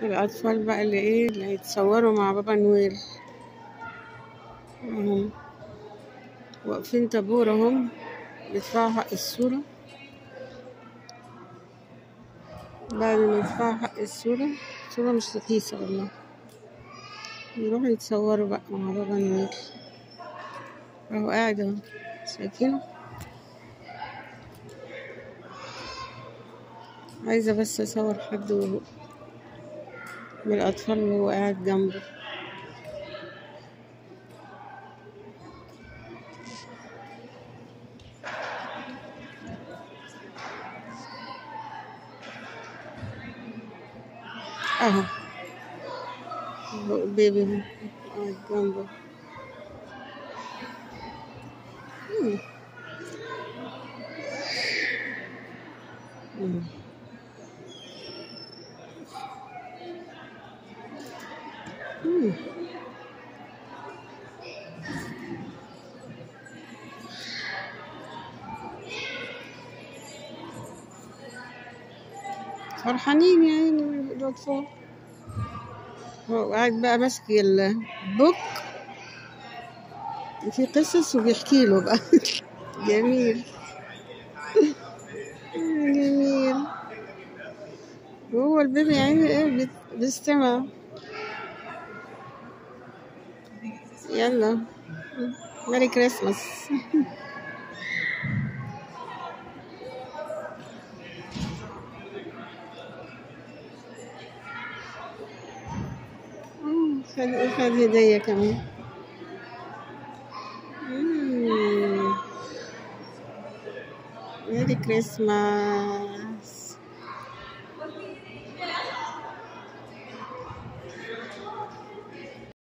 الأطفال بقى اللي هيتصوروا مع بابا نويل اهم واقفين طابور اهم بيدفعوا حق الصورة. بعد ما يدفعوا حق الصورة مش رخيصة والله، يروحوا يتصوروا بقى مع بابا نويل. اهو قاعد اهو، شايفينه؟ عايزة بس اصور حد من الأطفال وهو قاعد جنبه. اهو بيبي قاعد جنبه. مم. مم. مم. فرحانين يعني الأطفال. هو قاعد بقى ماسك البوك في قصص وبيحكي له بقى. جميل جميل. وهو البيبي يعني ايه بيستمع. يلا ميري كريسماس. خد هدية كمان. ميري كريسماس.